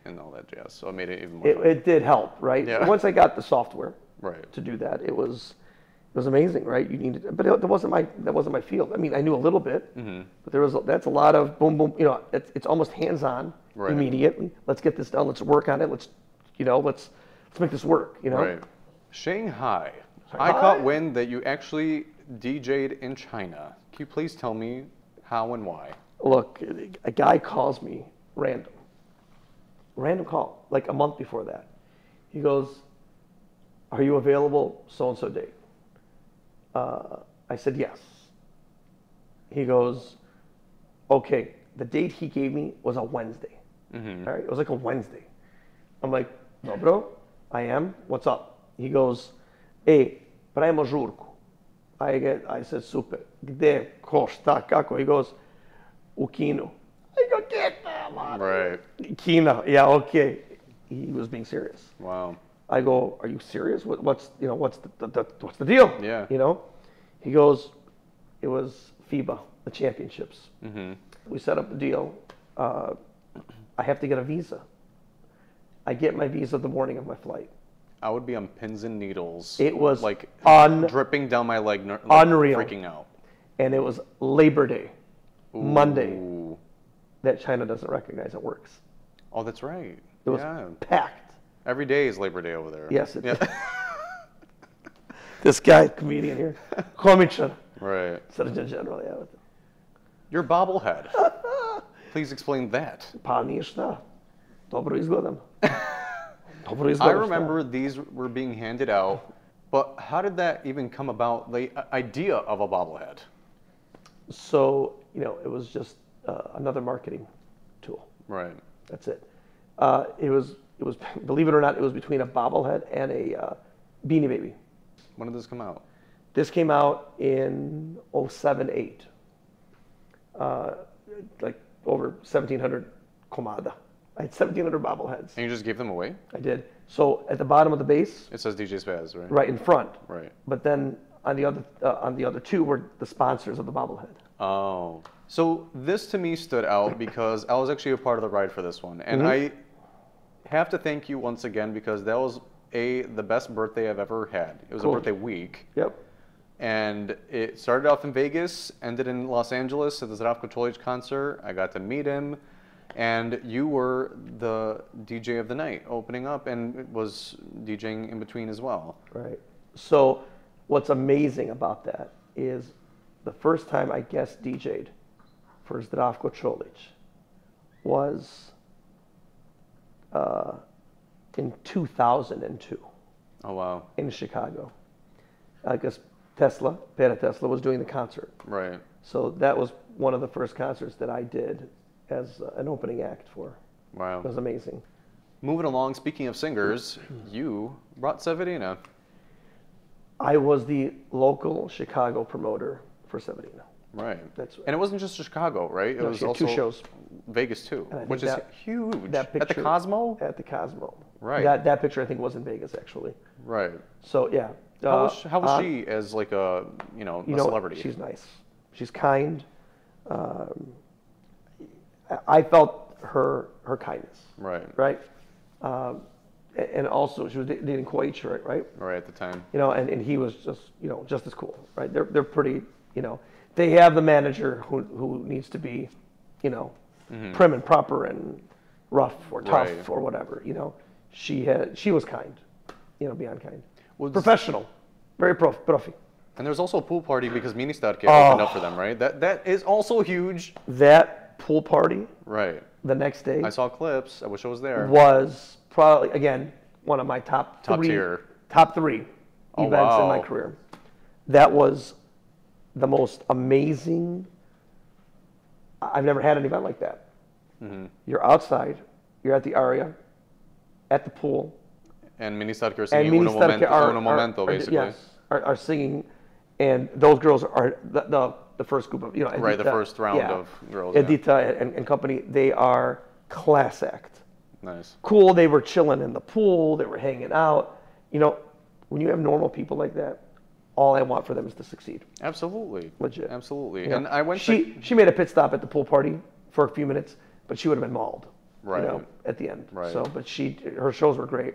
and all that jazz. So it made it even more fun. It did help, right? Yeah. Once I got the software to do that, it was amazing, right? You needed, but that wasn't my field. I mean, I knew a little bit, but that's a lot of boom, boom. It's almost hands-on, immediately. Let's get this done. Let's work on it. Let's make this work. Right. Shanghai. I caught wind that you actually DJ'd in China. Can you please tell me how and why? Look, a guy calls me random call, a month before that. He goes, "Are you available so-and-so date?" I said, yes. He goes, okay, the date he gave me was a Wednesday. All right, it was a Wednesday. I'm like, no, bro, I am. What's up? He goes, hey, pravimo žurku. I said, super. Gde, ko, šta, kako? He goes, u kinu. I go, get that, man. Right. Kina, yeah, okay. He was being serious. Wow. I go, are you serious? What's the deal? Yeah. He goes, it was FIBA, the championships. We set up the deal. I have to get a visa. I get my visa the morning of my flight. I would be on pins and needles. It was like un- dripping down my leg, like unreal. freaking out. And it was Labor Day, Ooh. Monday, that China doesn't recognize it works. Oh, that's right. It was packed. Every day is Labor Day over there. Yes, it yeah. This guy, comedian here, Komičar, Right. Srdjan General, yeah. Your bobblehead. Please explain that. Pa ništa. Dobro izgledam. Dobro I izgledam. remember these were being handed out, but how did that even come about, the idea of a bobblehead? So, it was just another marketing tool. Right. That's it. It was, believe it or not, it was between a bobblehead and a Beanie Baby. When did this come out? This came out in 07-08. Like over 1,700 komada. I had 1,700 bobbleheads. And you just gave them away? I did. So at the bottom of the base, It says DJ Spaz, right? right in front. Right. But then on the other two were the sponsors of the bobblehead. Oh. So this to me stood out because I was actually a part of the ride for this one. And I have to thank you once again because that was the best birthday I've ever had. It was Cool. a birthday week. Yep. And it started off in Vegas, ended in Los Angeles at the Zdravko Čolić concert. I got to meet him. And you were the DJ of the night, opening up, and was DJing in between as well. Right. So what's amazing about that is the first time I guest DJ'd for Zdravko Čolić was in 2002 Oh, wow. in Chicago. I guess Pere Tesla was doing the concert. Right. So that was one of the first concerts that I did as an opening act for. Wow. It was amazing. Moving along, speaking of singers, you brought Severina. I was the local Chicago promoter for Severina. Right. That's right. And it wasn't just Chicago, right? It No, was she had also 2 shows. Vegas too, And I think which is that- huge. That picture, At the Cosmo? At the Cosmo. Right. That picture I think was in Vegas actually. Right. So yeah. How was she as like a celebrity? She's nice. She's kind. I felt her kindness. Right. Right. And also she was dating Koichi, right? Right at the time. And he was just as cool, right? They're pretty, they have the manager who needs to be, prim and proper and rough or tough Right. or whatever, She was kind, beyond kind. Was- Professional, very profi. And there's also a pool party because Ministarke opened up for them, right? That is also huge. That pool party Right. the next day I saw clips. I wish I was there. was probably, again, one of my top three tier. Oh, events in my wow. career. That was the most amazing. I've never had an event like that. Mm-hmm. You're outside, you're at the area, at the pool, And Ministarke are and singing Uno Momento, basically. yes, are singing, and those girls are the first group of, Right, the Edita, first round of girls. Yeah. Edita and company, they are class act. Nice. Cool, they were chilling in the pool, they were hanging out. When you have normal people like that, all I want for them is to succeed. Absolutely. Legit. Absolutely. Yeah. And I went She made a pit stop at the pool party for a few minutes, but she would have been mauled. Right. At the end. Right. So, but her shows were great.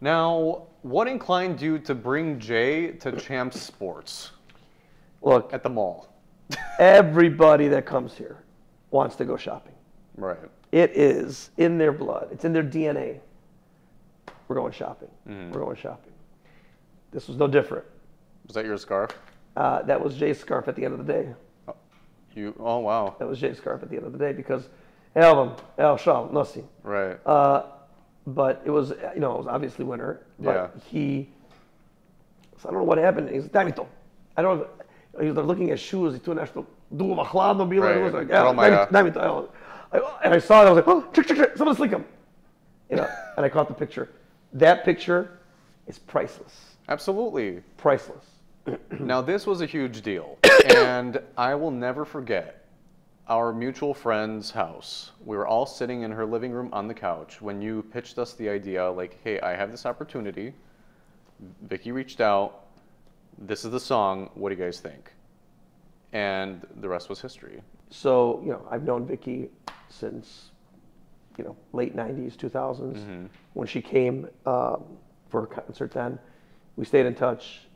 Now, what inclined you to bring Jay to Champs Sports Look, at the mall? everybody that comes here wants to go shopping. Right. It is in their blood. It's in their DNA. We're going shopping. Mm-hmm. We're going shopping. This was no different. Was that your scarf? That was Jay's scarf at the end of the day. Oh, wow. That was Jay's scarf at the end of the day because El Shal, Nossi. Right. But it was, it was obviously winter. But Yeah. So I don't know what happened. He's Damito. I don't know. He was looking at shoes. He took nešto duva hladno bilo. Right. It was like, Promaja. Damito. And I saw it. I was like, oh, check. Someone slick him. And I caught the picture. That picture is priceless. Absolutely. Priceless. Now, this was a huge deal, and I will never forget our mutual friend's house. We were all sitting in her living room on the couch when you pitched us the idea, like, hey, I have this opportunity. Vicky reached out. This is the song. What do you guys think? And the rest was history. So, I've known Vicky since late 90s, 2000s, when she came for a concert then. We stayed in touch.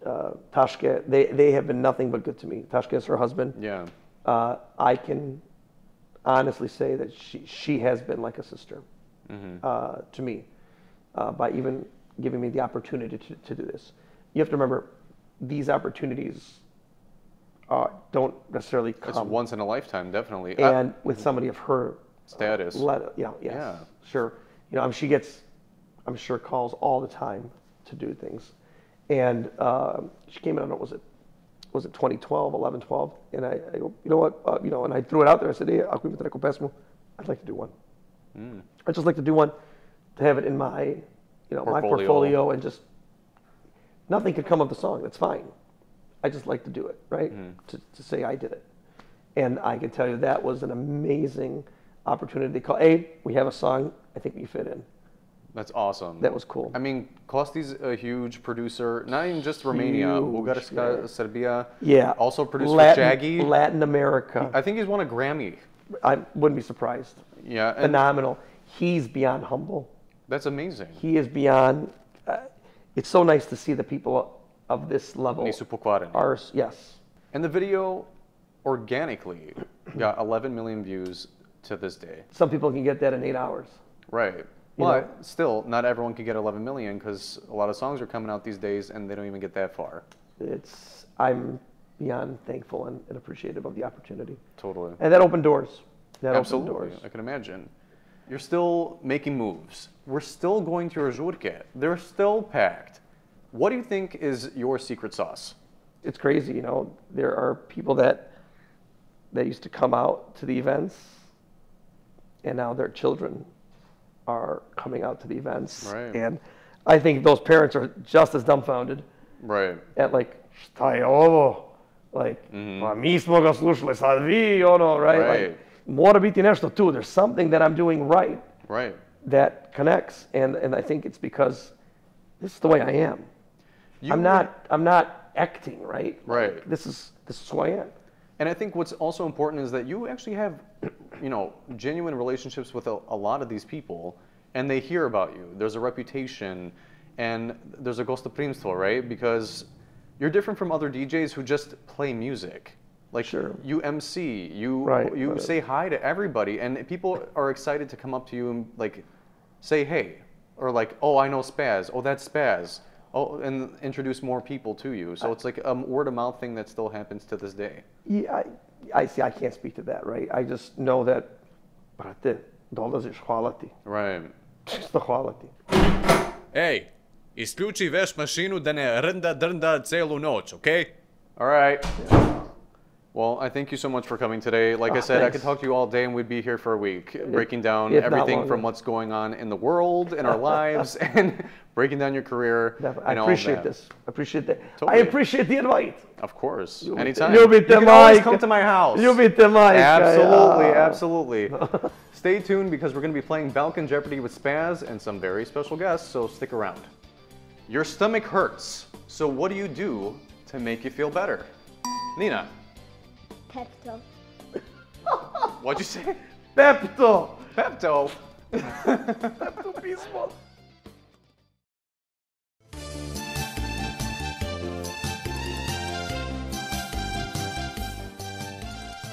Tashke, they have been nothing but good to me. Tashke is her husband. Yeah. I can honestly say that she has been like a sister to me by even giving me the opportunity to do this. You have to remember, these opportunities don't necessarily come. It's once in a lifetime, definitely. And with somebody of her status. Yeah, sure. She gets, I'm sure, calls all the time to do things. And she came in, I don't know, was it 2012, 11, 12? And I go, you know what, and I threw it out there. I said, hey, I'd like to do one. I'd just like to do one to have it in my, my portfolio, and just, nothing could come of the song. That's fine. I just like to do it, right? To say I did it. And I can tell you that was an amazing opportunity. They call, hey, we have a song, I think we fit in. That's awesome. That was cool. I mean, Kosti's a huge producer, not even just Romania, Bugarska, Serbia. Yeah. Also produced for Shaggy. Latin America. I think he's won a Grammy. I wouldn't be surprised. Yeah. Phenomenal. He's beyond humble. That's amazing. He is beyond, it's so nice to see the people of this level. Yes. And the video organically got 11 million views to this day. Some people can get that in 8 hours. Right. But still, not everyone can get 11 million because a lot of songs are coming out these days and they don't even get that far. I'm beyond thankful and appreciative of the opportunity. Totally. And that opened doors. Absolutely. Opened doors. I can imagine. You're still making moves. We're still going to Rzurke. They're still packed. What do you think is your secret sauce? It's crazy, there are people that used to come out to the events, and now their children are coming out to the events. Right. And I think those parents are just as dumbfounded. Right. At šta je ovo? Pa mi smo ga slušali, sad vi, right? Right. Mora biti nešto tu. There's something that I'm doing right. Right. That connects, and I think it's because this is the way I am. I'm not acting, right? Right. This is who I am. And I think what's also important is that you actually have, genuine relationships with a lot of these people, and they hear about you. There's a reputation, and there's a gostoprimstvo, right? Because you're different from other DJs who just play music. Sure. You MC, you say hi to everybody, and people are excited to come up to you and say hey, or oh, I know Spaz. Oh, that's Spaz. Oh, and introduce more people to you. So it's like a word of mouth thing that still happens to this day. Yeah, I see. I can't speak to that, right? I just know that, brate, dolaziš, hvala ti. Right. Čisto hvala ti. Ej, isključi veš mašinu da ne drnda celu noć, okay? All right. Well, I thank you so much for coming today. Like I said, thanks. I could talk to you all day and we'd be here for a week, breaking down everything from what's going on in the world, in our lives, and breaking down your career. I appreciate this. I appreciate that. Totally. I appreciate the invite. Of course. Anytime. You can always come to my house. You beat the mic. Absolutely, absolutely. Stay tuned because we're going to be playing Balkan Jeopardy with Spaz and some very special guests, so stick around. Your stomach hurts, so what do you do to make you feel better? Nina. Pepto. What'd you say? Pepto. Pepto. Pepto Bismol.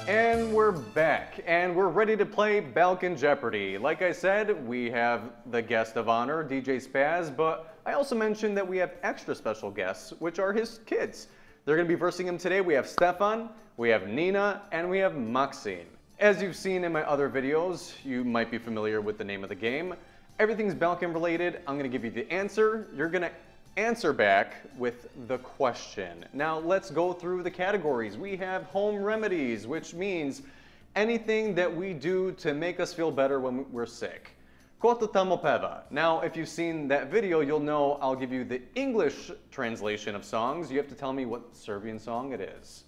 And we're back, and we're ready to play Balkan Jeopardy. Like I said, we have the guest of honor, DJ Spaz, but I also mentioned that we have extra special guests, which are his kids. They're going to be versing him today. We have Stefan, we have Nina, and we have Maxine. As you've seen in my other videos, you might be familiar with the name of the game. Everything's Balkan related. I'm going to give you the answer. You're going to answer back with the question. Now let's go through the categories. We have home remedies, which means anything that we do to make us feel better when we're sick. Kota tamo peva. Now, if you've seen that video, you'll know I'll give you the English translation of songs. You have to tell me what Serbian song it is.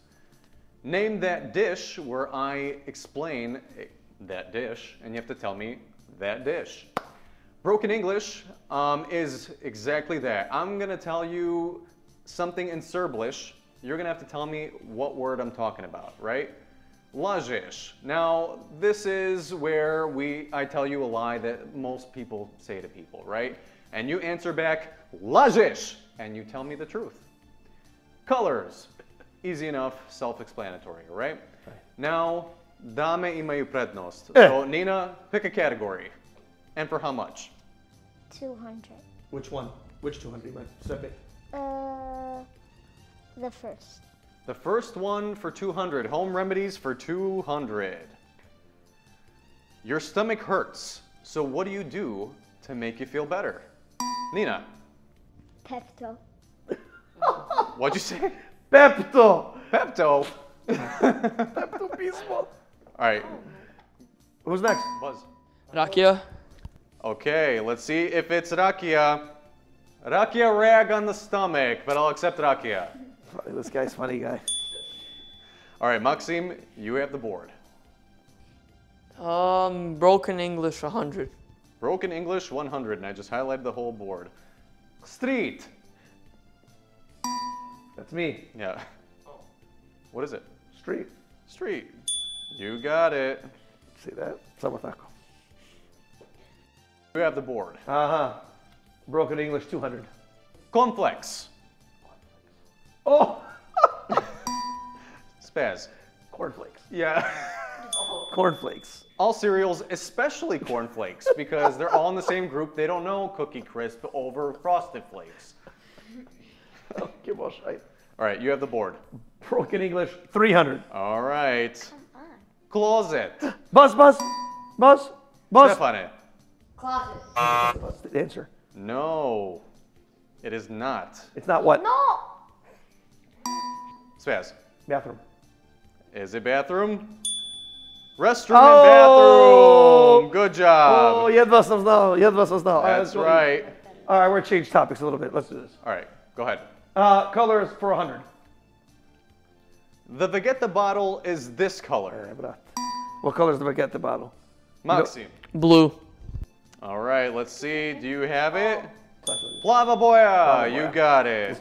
Name that dish, where I explain that dish, and you have to tell me that dish. Broken English is exactly that. I'm gonna tell you something in Serblish. You're gonna have to tell me what word I'm talking about, right? Lažeš. Now, this is where I tell you a lie that most people say to people, right? And you answer back, Lažeš, and you tell me the truth. Colors. Easy enough, self-explanatory, right? Now, dame imaju prednost. So, Nina, pick a category. And for how much? 200. Which one? Which 200? Step it. The first. The first one for 200. Home remedies for 200. Your stomach hurts. So what do you do to make you feel better? Nina. Pepto. What'd you say? Pepto. Pepto. Pepto Bismol. All right. Who's next? Buzz. Rakija. Okay, let's see if it's rakija. Rakija rag on the stomach, but I'll accept rakija. This guy's a funny guy. All right, Maxim, you have the board. Broken English 100. Broken English 100, and I just highlighted the whole board. Street. That's me. Yeah. What is it? Street. Street. You got it. See that? Samo tako. You have the board. Broken English 200. Cornflakes. Oh! Spaz. Cornflakes. Yeah. Cornflakes. All cereals, especially cornflakes, because they're all in the same group. They don't know Cookie Crisp over Frosted Flakes. Give us right. All right, you have the board. Broken English 300. All right. Closet. Buzz. Stefane. Closet. What's the answer? No, it is not. It's not what? No. Spaz. Bathroom. Is it bathroom? Restroom and bathroom. Good job. Oh, jedva sam znao. That's right. All right, we're going to change topics a little bit. Let's do this. All right, go ahead. Colors for 100. The Vegeta bottle is this color. What color is the baguette bottle? Maxim. Blue. All right, let's see. Do you have it? Plava boya. You got it.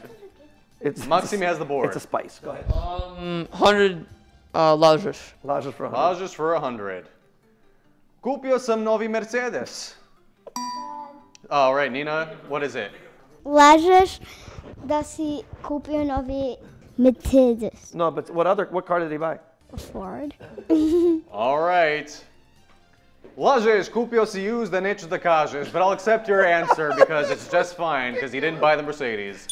Maxim has the board. It's a spice. Go ahead. 100 Lažeš. Lažeš for 100. Lažeš for 100. Kupio sam novi Mercedes. All right, Nina, what is it? Lažeš da si kupio novi Mercedes. No, but what car did he buy? A Ford. All right. Lažeš, kupio si used, da neću da kažeš, but I'll accept your answer because it's just fine because he didn't buy the Mercedes.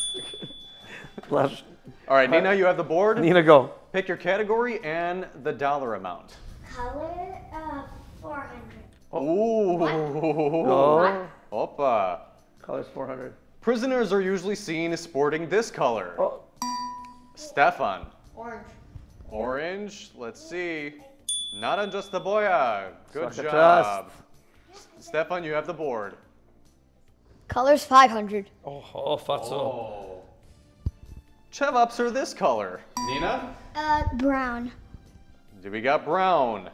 Lažeš. All right, Nina, you have the board. Nina, go. Pick your category and the dollar amount. Color 400. Ooh. Go. Opa. Colors 400. Prisoners are usually seen as sporting this color. Oh. Stefan. Orange. Orange. Let's see. Not on just the boya. Good Suck a job. Stefan, you have the board. Colors 500. Oh, fatso. Oh. Chevups are this color. Nina? Brown. We got brown.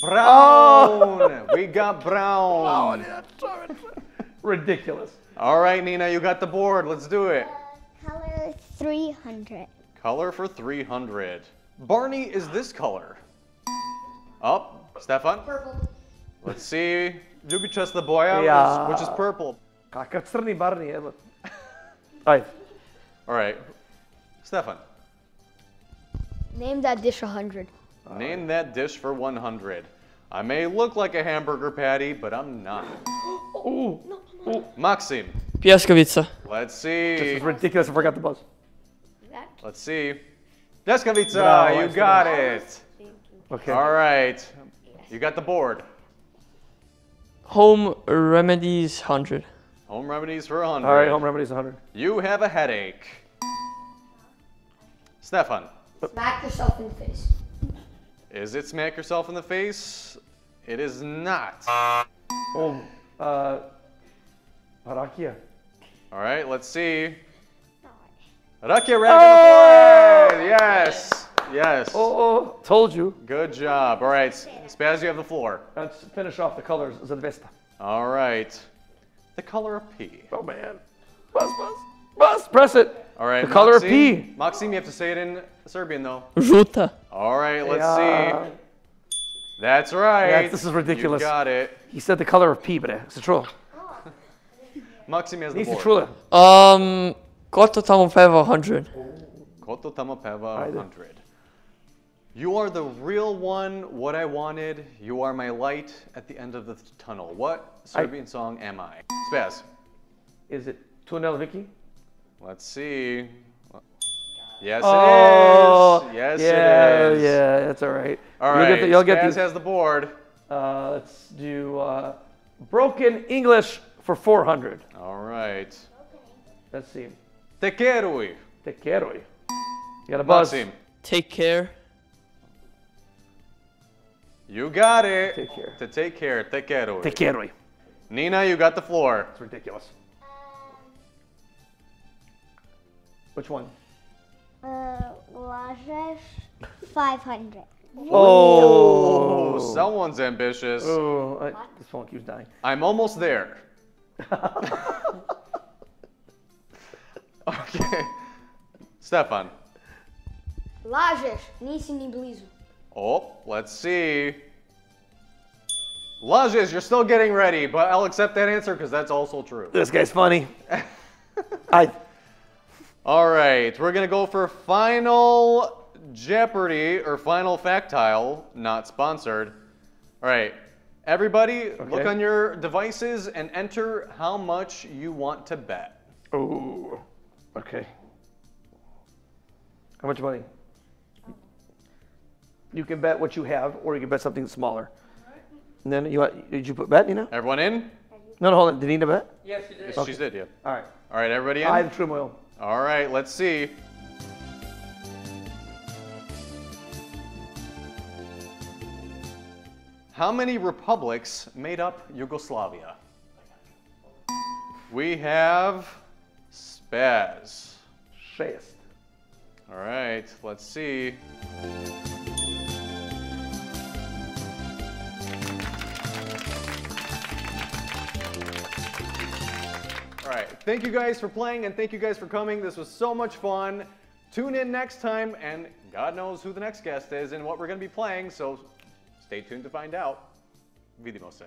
Brown. We got brown. Ridiculous. All right, Nina, you got the board. Let's do it. Color 300. Color for 300. Barney is this color. Up, Stefan. Purple. Let's see. Ljubičast the boya, Yeah. which is purple. Kakav crni Barney, evo. Ajde. All right, Stefan. Name that dish 100. Name that dish for 100. I may look like a hamburger patty, but I'm not. Ooh. Maxim. Pljeskavica. Let's This see. is ridiculous. I forgot the buzz. Let's see. Pljeskavica, Bravo, you Stefan. got it. Okay. All right. You got the board. Home remedies 100. Home remedies for 100. All right, home remedies 100. You have a headache. Stefan. Smack yourself in the face. Is it smack yourself in the face? It is not. Oh, rakija. All right, let's see. Rakija rag on the forehead. Yes. Yes. Oh, told you. Good job. All right, Spaz, you have the floor. Let's finish off the colors. Zadvesta. All right. The color of pee. Oh, man. Buzz. Press it. All right, The color of Maxim. pea. Maxim, you have to say it in Serbian though. Žuta. All right, let's Yeah. see. That's right. Yes, this is ridiculous. You got it. He said the color of pea, bre. Se čulo? Maxim has the Nisi board. čula? Ko to tamo peva 100? Koto tamo peva Ajde. 100. You are the real one, what I wanted. You are my light at the end of the tunnel. What Serbian song am I? Spaz. Is it Tunel Vicky? Let's see. Yes, Oh, it is. Yes, yeah, it is. yeah, that's all right. All right, You'll get Spaz these. has the board. Let's do broken English for 400. All right. Let's see. Te quero. Te quiero. You got a buzz. Maxim. Take care. You got it. Take care. To take care. Te quero. Te quiero. Nina, you got the floor. It's ridiculous. Which one? Lažeš 500. Oh, someone's ambitious. Oh, this phone keeps dying. I'm almost there. Okay. Stefan. Lažeš, nisi ni blizu. Oh, let's see. Lajes, you're still getting ready, but I'll accept that answer because that's also true. This guy's funny. All right, we're going to go for Final Jeopardy or Final Factile, not sponsored. All right, everybody, look on your devices and enter how much you want to bet. Oh, okay. How much money? You can bet what you have, or you can bet something smaller. And then did you put bet, you know? Everyone in? No, hold on. Did Nina bet? Yes, you did. Yes, she did, yeah. All right. All right, everybody in? I have turmoil. All right, let's see. How many republics made up Yugoslavia? We have Spaz. Šest. All right, let's see. All right, thank you guys for playing and thank you guys for coming. This was so much fun. Tune in next time and God knows who the next guest is and what we're going to be playing, so stay tuned to find out. Vidimo se.